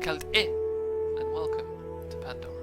kalt in, and welcome to Pandora.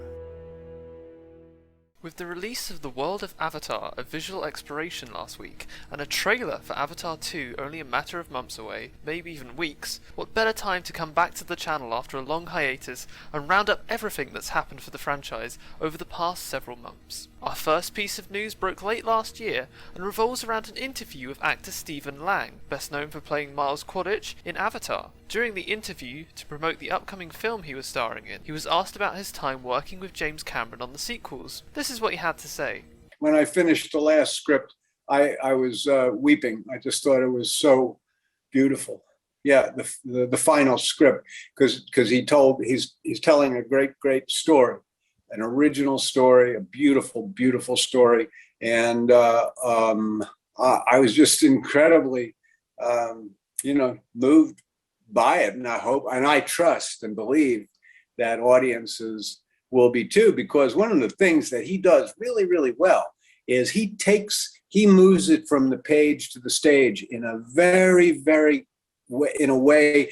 With the release of The World of Avatar, a visual exploration last week, and a trailer for Avatar 2 only a matter of months away, maybe even weeks, what better time to come back to the channel after a long hiatus and round up everything that's happened for the franchise over the past several months. Our first piece of news broke late last year and revolves around an interview with actor Stephen Lang, best known for playing Miles Quidditch in Avatar. During the interview, to promote the upcoming film he was starring in, he was asked about his time working with James Cameron on the sequels. This is what he had to say. When I finished the last script, I was weeping. I just thought it was so beautiful. Yeah, the final script, because he's telling a great story, an original story, a beautiful story, and I was just incredibly, moved by it, and I trust and believe that audiences will be too, because one of the things that he does really well is he moves it from the page to the stage in a very in a way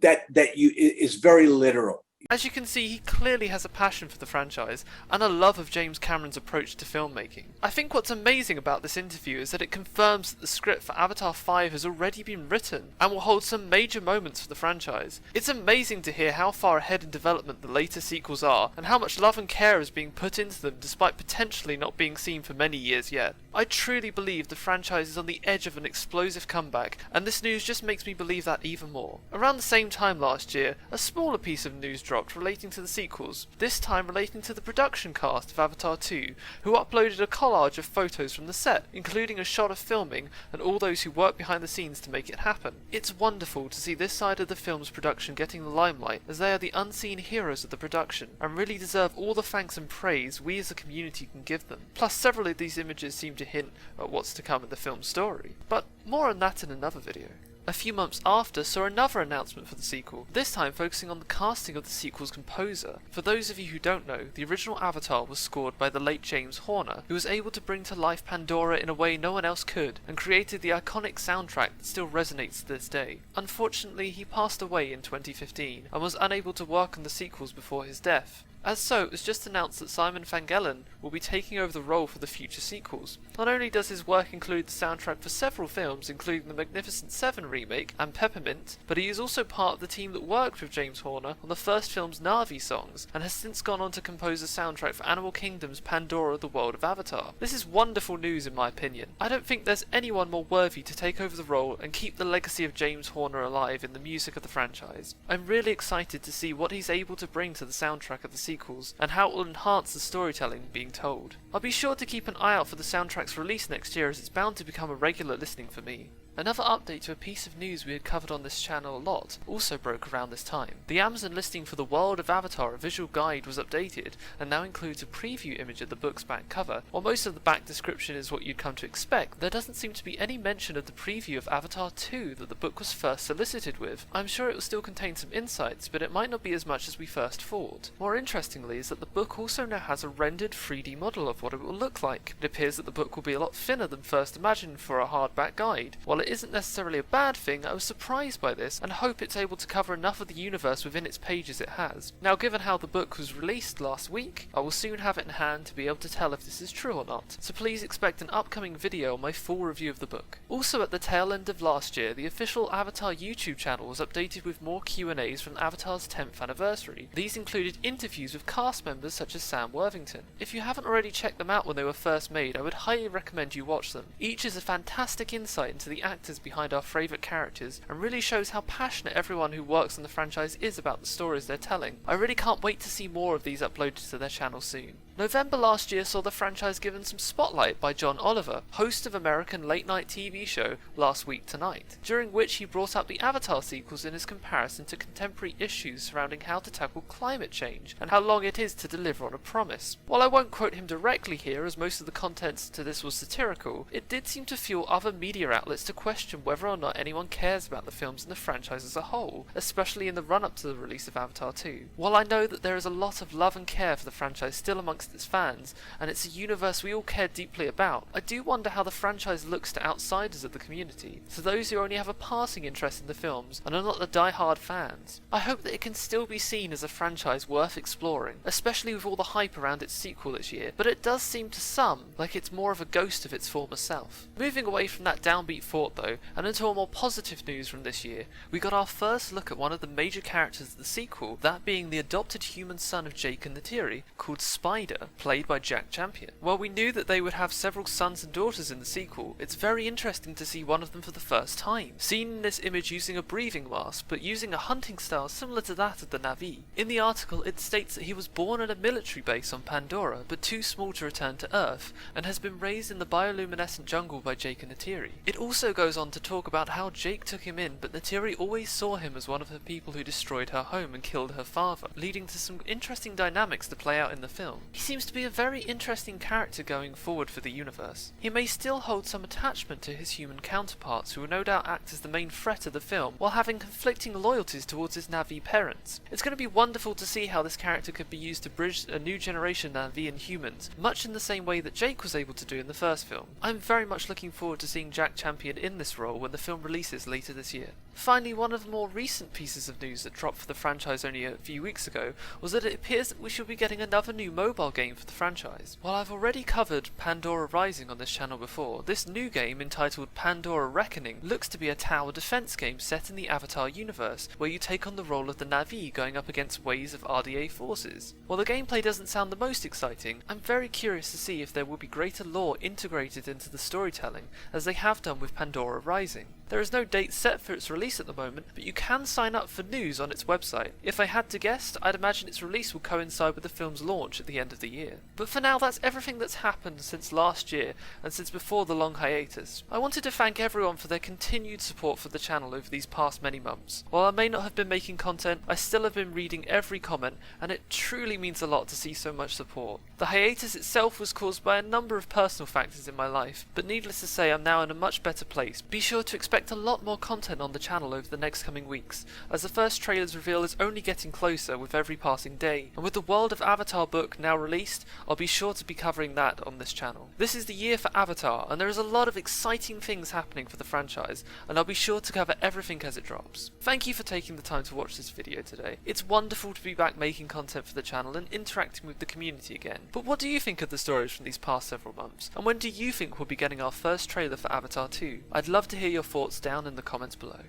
that is very literal. As you can see, he clearly has a passion for the franchise and a love of James Cameron's approach to filmmaking. I think what's amazing about this interview is that it confirms that the script for Avatar 5 has already been written and will hold some major moments for the franchise. It's amazing to hear how far ahead in development the later sequels are and how much love and care is being put into them despite potentially not being seen for many years yet. I truly believe the franchise is on the edge of an explosive comeback, and this news just makes me believe that even more. Around the same time last year, a smaller piece of news dropped relating to the sequels, this time relating to the production cast of Avatar 2, who uploaded a collage of photos from the set, including a shot of filming and all those who worked behind the scenes to make it happen. It's wonderful to see this side of the film's production getting the limelight, as they are the unseen heroes of the production, and really deserve all the thanks and praise we as a community can give them. Plus, several of these images seem to hint at what's to come in the film's story. But more on that in another video. A few months after saw another announcement for the sequel, this time focusing on the casting of the sequel's composer. For those of you who don't know, the original Avatar was scored by the late James Horner, who was able to bring to life Pandora in a way no one else could, and created the iconic soundtrack that still resonates to this day. Unfortunately, he passed away in 2015, and was unable to work on the sequels before his death. As so, it was just announced that Simon Van Gellen will be taking over the role for the future sequels. Not only does his work include the soundtrack for several films, including the Magnificent Seven remake and Peppermint, but he is also part of the team that worked with James Horner on the first film's Na'vi songs, and has since gone on to compose the soundtrack for Animal Kingdom's Pandora: The World of Avatar. This is wonderful news in my opinion. I don't think there's anyone more worthy to take over the role and keep the legacy of James Horner alive in the music of the franchise. I'm really excited to see what he's able to bring to the soundtrack of the sequels, and how it will enhance the storytelling being told. I'll be sure to keep an eye out for the soundtrack's release next year, as it's bound to become a regular listening for me. Another update to a piece of news we had covered on this channel a lot also broke around this time. The Amazon listing for The World of Avatar, a visual guide, was updated and now includes a preview image of the book's back cover. While most of the back description is what you'd come to expect, there doesn't seem to be any mention of the preview of Avatar 2 that the book was first solicited with. I'm sure it will still contain some insights, but it might not be as much as we first thought. More interestingly is that the book also now has a rendered 3D model of what it will look like. It appears that the book will be a lot thinner than first imagined for a hardback guide. While it isn't necessarily a bad thing, I was surprised by this and hope it's able to cover enough of the universe within its pages it has. Now, given how the book was released last week, I will soon have it in hand to be able to tell if this is true or not, so please expect an upcoming video on my full review of the book. Also, at the tail end of last year, the official Avatar YouTube channel was updated with more Q&As from Avatar's 10th anniversary. These included interviews with cast members such as Sam Worthington. If you haven't already checked them out when they were first made, I would highly recommend you watch them. Each is a fantastic insight into the actors behind our favourite characters, and really shows how passionate everyone who works on the franchise is about the stories they're telling. I really can't wait to see more of these uploaded to their channel soon. November last year saw the franchise given some spotlight by John Oliver, host of American late-night TV show Last Week Tonight, during which he brought up the Avatar sequels in his comparison to contemporary issues surrounding how to tackle climate change and how long it is to deliver on a promise. While I won't quote him directly here, as most of the contents to this was satirical, it did seem to fuel other media outlets to question whether or not anyone cares about the films and the franchise as a whole, especially in the run-up to the release of Avatar 2. While I know that there is a lot of love and care for the franchise still amongst amongst its fans, and it's a universe we all care deeply about, I do wonder how the franchise looks to outsiders of the community, to those who only have a passing interest in the films and are not the die-hard fans. I hope that it can still be seen as a franchise worth exploring, especially with all the hype around its sequel this year, but it does seem to some like it's more of a ghost of its former self. Moving away from that downbeat thought though, and into a more positive news from this year, we got our first look at one of the major characters of the sequel, that being the adopted human son of Jake and Neytiri, called Spider, played by Jack Champion. While we knew that they would have several sons and daughters in the sequel, it's very interesting to see one of them for the first time, seen in this image using a breathing mask, but using a hunting style similar to that of the Na'vi. In the article it states that he was born at a military base on Pandora, but too small to return to Earth, and has been raised in the bioluminescent jungle by Jake and Neytiri. It also goes on to talk about how Jake took him in, but Neytiri always saw him as one of the people who destroyed her home and killed her father, leading to some interesting dynamics to play out in the film. He seems to be a very interesting character going forward for the universe. He may still hold some attachment to his human counterparts, who will no doubt act as the main threat of the film, while having conflicting loyalties towards his Na'vi parents. It's going to be wonderful to see how this character could be used to bridge a new generation of Na'vi and humans, much in the same way that Jake was able to do in the first film. I'm very much looking forward to seeing Jack Champion in this role when the film releases later this year. Finally, one of the more recent pieces of news that dropped for the franchise only a few weeks ago was that it appears that we should be getting another new mobile game for the franchise. While I've already covered Pandora Rising on this channel before, this new game, entitled Pandora Reckoning, looks to be a tower defense game set in the Avatar universe, where you take on the role of the Na'vi going up against waves of RDA forces. While the gameplay doesn't sound the most exciting, I'm very curious to see if there will be greater lore integrated into the storytelling, as they have done with Pandora Rising. There is no date set for its release at the moment, but you can sign up for news on its website. If I had to guess, I'd imagine its release will coincide with the film's launch at the end of the year. But for now, that's everything that's happened since last year and since before the long hiatus. I wanted to thank everyone for their continued support for the channel over these past many months. While I may not have been making content, I still have been reading every comment, and it truly means a lot to see so much support. The hiatus itself was caused by a number of personal factors in my life, but needless to say, I'm now in a much better place. Be sure to expect a lot more content on the channel over the next coming weeks, as the first trailer's reveal is only getting closer with every passing day, and with the World of Avatar book now released, I'll be sure to be covering that on this channel. This is the year for Avatar, and there is a lot of exciting things happening for the franchise, and I'll be sure to cover everything as it drops. Thank you for taking the time to watch this video today. It's wonderful to be back making content for the channel and interacting with the community again. But what do you think of the stories from these past several months? And when do you think we'll be getting our first trailer for Avatar 2? I'd love to hear your thoughts down in the comments below.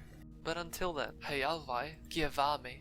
But until then, hej alvaj, gievami.